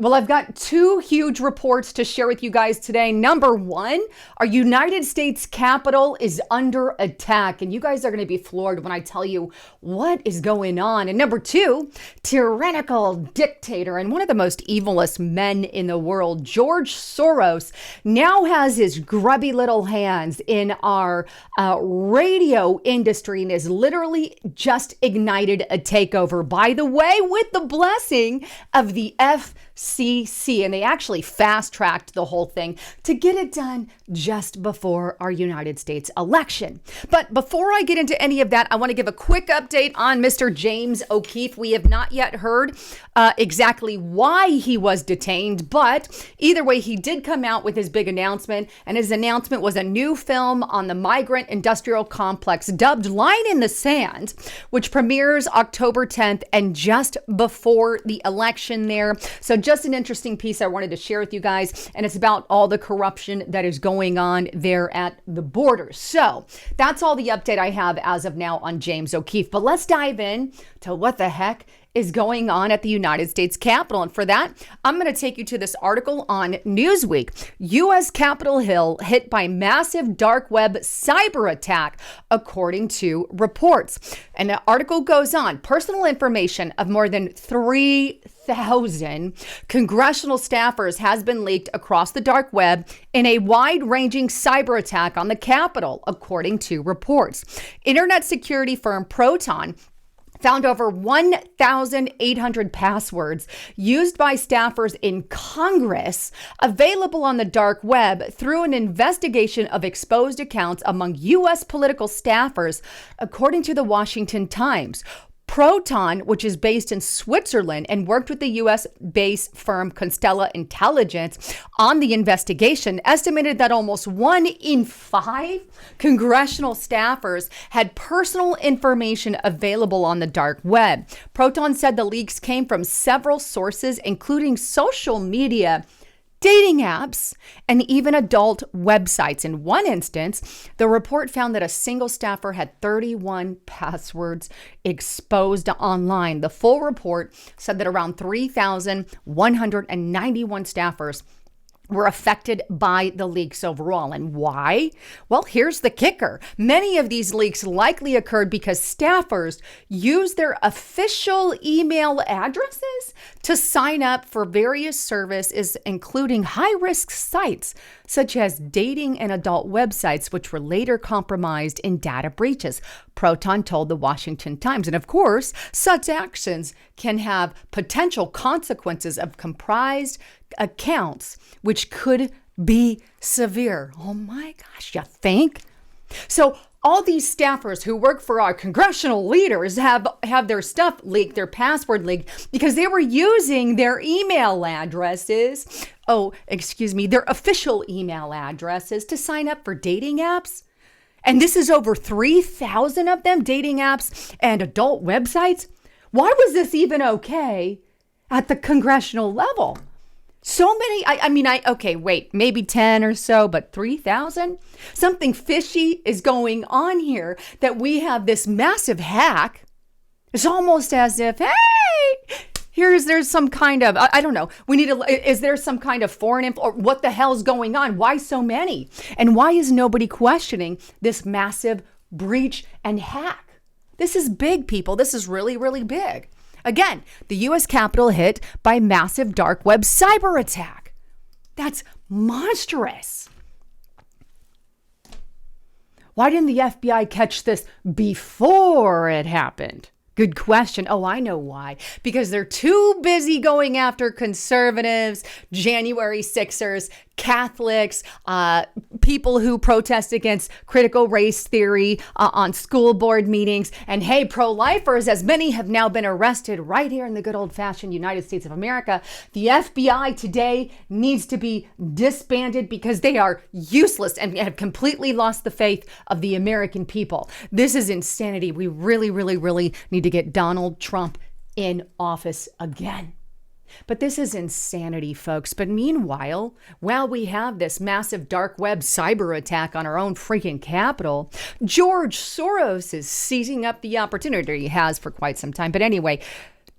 Well, I've got two huge reports to share with you guys today. Number one, our United States Capitol is under attack, and you guys are going to be floored when I tell you what is going on. And number two, tyrannical dictator and one of the most evilest men in the world, George Soros, now has his grubby little hands in our radio industry and has literally just ignited a takeover. By the way, with the blessing of the FCC, and they actually fast-tracked the whole thing to get it done just before our United States election. But before I get into any of that, I want to give a quick update on Mr. James O'Keefe. We have not yet heard exactly why he was detained, but either way, he did come out with his big announcement, and his announcement was a new film on the migrant industrial complex dubbed Line in the Sand, which premieres October 10th and just before the election there. So just an interesting piece I wanted to share with you guys, and it's about all the corruption that is going on there at the border. So that's all the update I have as of now on James O'Keefe. But let's dive in to what the heck is going on at the United States Capitol. And for that, I'm going to take you to this article on Newsweek. U.S. Capitol Hill hit by massive dark web cyber attack, according to reports. And the article goes on. Personal information of more than 3,000 congressional staffers has been leaked across the dark web in a wide-ranging cyber attack on the Capitol, according to reports. Internet security firm Proton found over 1,800 passwords used by staffers in Congress available on the dark web through an investigation of exposed accounts among U.S. political staffers, according to the Washington Times. Proton, which is based in Switzerland and worked with the U.S.-based firm Constella Intelligence on the investigation, estimated that almost 1 in 5 congressional staffers had personal information available on the dark web. Proton said the leaks came from several sources, including social media, dating apps, and even adult websites. In one instance, the report found that a single staffer had 31 passwords exposed online. The full report said that around 3,191 staffers were affected by the leaks overall. And why? Well, here's the kicker. Many of these leaks likely occurred because staffers used their official email addresses to sign up for various services, including high-risk sites such as dating and adult websites, which were later compromised in data breaches, Proton told the Washington Times. And of course, such actions can have potential consequences of comprised accounts, which could be severe. Oh my gosh, you think? So all these staffers who work for our congressional leaders have their stuff leaked, their password leaked, because they were using their email addresses, their official email addresses to sign up for dating apps. And this is over 3,000 of them, dating apps and adult websites. Why was this even okay at the congressional level? So many, maybe 10 or so, but 3,000? Something fishy is going on here that we have this massive hack. It's almost as if, hey, there's some kind of, I don't know, is there some kind of foreign info, or what the hell's going on? Why so many? And why is nobody questioning this massive breach and hack? This is big, people. This is really, really big. Again, the U.S. Capitol hit by massive dark web cyber attack. That's monstrous. Why didn't the FBI catch this before it happened? Good question. Oh, I know why. Because they're too busy going after conservatives, January 6ers, Catholics, people who protest against critical race theory on school board meetings. And hey, pro-lifers, as many have now been arrested right here in the good old-fashioned United States of America. The FBI today needs to be disbanded because they are useless and have completely lost the faith of the American people. This is insanity. We really, really, really need to get Donald Trump in office again. But this is insanity, folks. But meanwhile, while we have this massive dark web cyber attack on our own freaking Capitol, George Soros is seizing up the opportunity he has for quite some time. But anyway,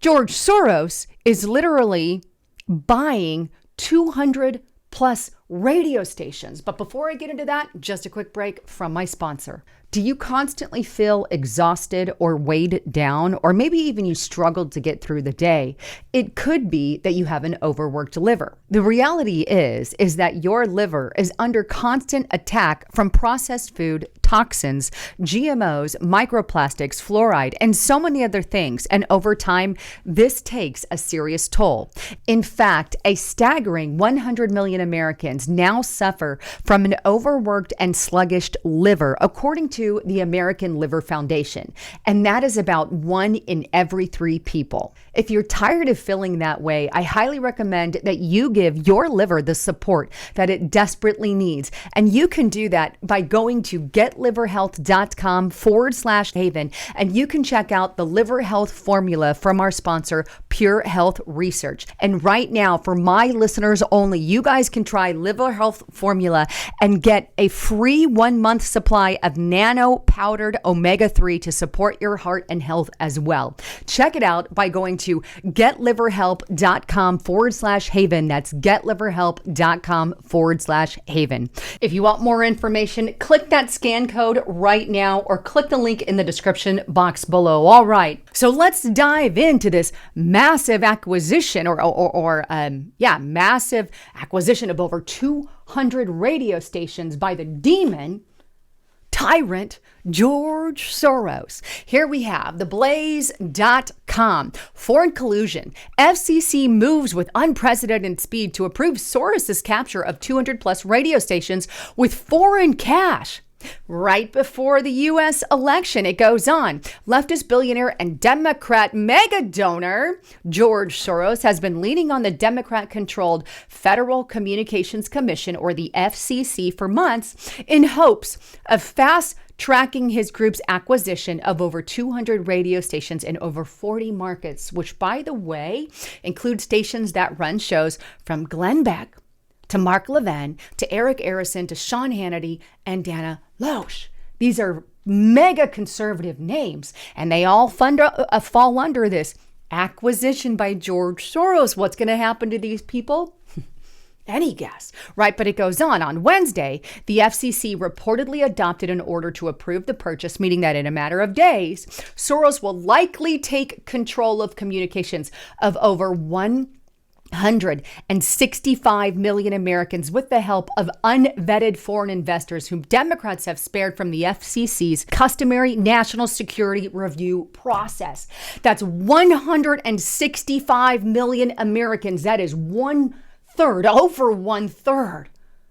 George Soros is literally buying 200 plus radio stations. But before I get into that, just a quick break from my sponsor. Do you constantly feel exhausted or weighed down, or maybe even you struggled to get through the day? It could be that you have an overworked liver. The reality is that your liver is under constant attack from processed food, toxins, GMOs, microplastics, fluoride, and so many other things. And over time, this takes a serious toll. In fact, a staggering 100 million Americans now suffer from an overworked and sluggish liver, according to the American Liver Foundation. And that is about 1 in every 3 people. If you're tired of feeling that way, I highly recommend that you give your liver the support that it desperately needs. And you can do that by going to getliverhealth.com/haven. And you can check out the liver health formula from our sponsor, Pure Health Research. And right now, for my listeners only, you guys can try Liver Health Formula and get a free 1-month supply of nano powdered omega-3 to support your heart and health as well. Check it out by going to getliverhelp.com/haven. That's getliverhelp.com/haven. If you want more information, click that scan code right now or click the link in the description box below. All right, so let's dive into this massive acquisition massive acquisition of over 200 radio stations by the demon tyrant George Soros. Here we have theblaze.com. Foreign collusion. FCC moves with unprecedented speed to approve Soros's capture of 200 plus radio stations with foreign cash. Right before the U.S. election, it goes on. Leftist billionaire and Democrat mega donor George Soros has been leaning on the Democrat-controlled Federal Communications Commission, or the FCC, for months in hopes of fast-tracking his group's acquisition of over 200 radio stations in over 40 markets, which, by the way, include stations that run shows from Glenn Beck to Mark Levin, to Eric Arison, to Sean Hannity, and Dana Loesch. These are mega conservative names, and they all fall under this acquisition by George Soros. What's going to happen to these people? Any guess, right? But it goes on. On Wednesday, the FCC reportedly adopted an order to approve the purchase, meaning that in a matter of days, Soros will likely take control of communications of over 165 million Americans with the help of unvetted foreign investors whom Democrats have spared from the FCC's customary national security review process. That's 165 million Americans. That is over one third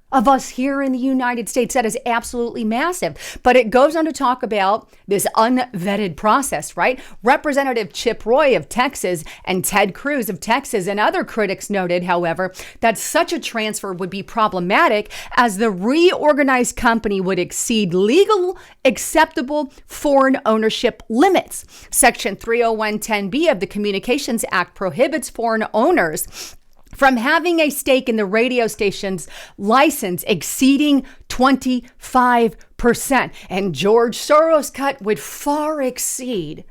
of us here in the United States. That is absolutely massive. But it goes on to talk about this unvetted process, right? Representative Chip Roy of Texas and Ted Cruz of Texas and other critics noted, however, that such a transfer would be problematic as the reorganized company would exceed legal acceptable foreign ownership limits. Section 30110B of the Communications Act prohibits foreign owners from having a stake in the radio station's license exceeding 25%. And George Soros' cut would far exceed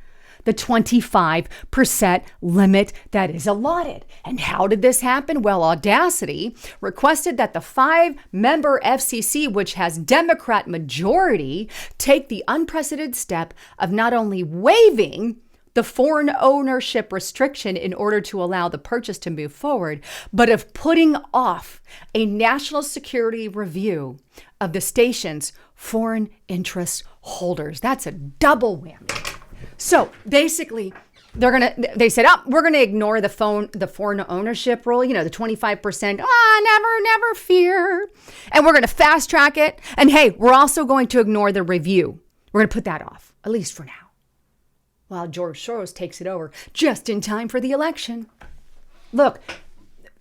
the 25% limit that is allotted. And how did this happen? Well, Audacity requested that the 5-member FCC, which has Democrat majority, take the unprecedented step of not only waiving the foreign ownership restriction in order to allow the purchase to move forward, but of putting off a national security review of the station's foreign interest holders. That's a double whammy. So basically, they said, we're going to ignore the foreign ownership rule, the 25%. Never fear. And we're going to fast track it. And hey, we're also going to ignore the review. We're going to put that off, at least for now, while George Soros takes it over just in time for the election. Look,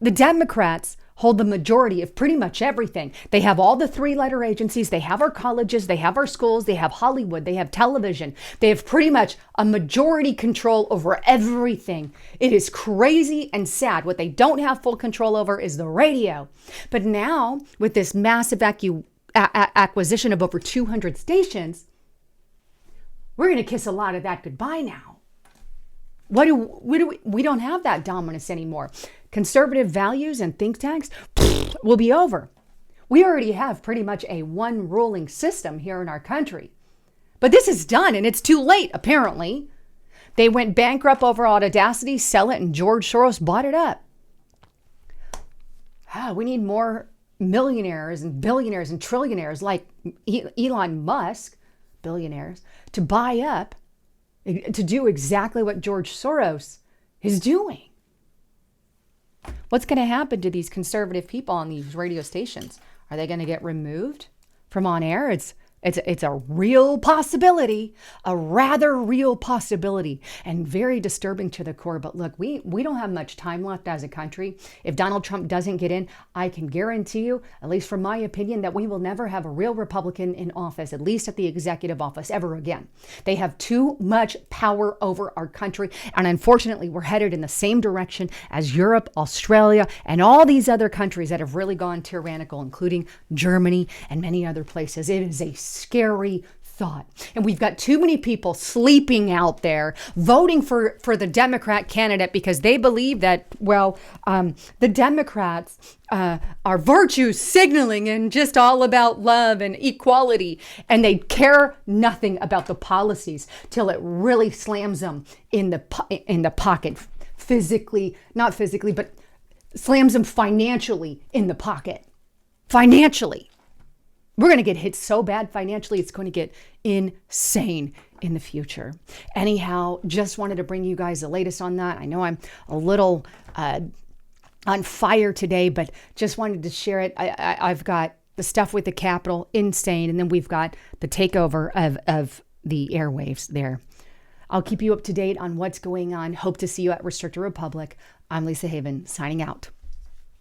the Democrats hold the majority of pretty much everything. They have all the 3-letter agencies. They have our colleges. They have our schools. They have Hollywood. They have television. They have pretty much a majority control over everything. It is crazy and sad. What they don't have full control over is the radio. But now, with this massive acquisition of over 200 stations, we're going to kiss a lot of that goodbye now. We don't have that dominance anymore. conservative values and think tanks will be over. We already have pretty much a one ruling system here in our country. But this is done, and it's too late, apparently. They went bankrupt over audacity, sell it, and George Soros bought it up. We need more millionaires and billionaires and trillionaires like Elon Musk, billionaires, to buy up, to do exactly what George Soros is doing. What's going to happen to these conservative people on these radio stations? Are they going to get removed from on air? It's a real possibility, a rather real possibility, and very disturbing to the core. But look, we don't have much time left as a country. If Donald Trump doesn't get in, I can guarantee you, at least from my opinion, that we will never have a real Republican in office, at least at the executive office, ever again. They have too much power over our country. And unfortunately, we're headed in the same direction as Europe, Australia, and all these other countries that have really gone tyrannical, including Germany and many other places. It is a scary thought. And we've got too many people sleeping out there voting for the Democrat candidate because they believe that, the Democrats are virtue signaling and just all about love and equality. And they care nothing about the policies till it really slams them in the pocket, not physically, but slams them financially in the pocket. Financially. We're going to get hit so bad financially, it's going to get insane in the future. Anyhow, just wanted to bring you guys the latest on that. I know I'm a little on fire today, but just wanted to share it. I've got the stuff with the Capitol, insane, and then we've got the takeover of the airwaves there. I'll keep you up to date on what's going on. Hope to see you at Restricted Republic. I'm Lisa Haven, signing out.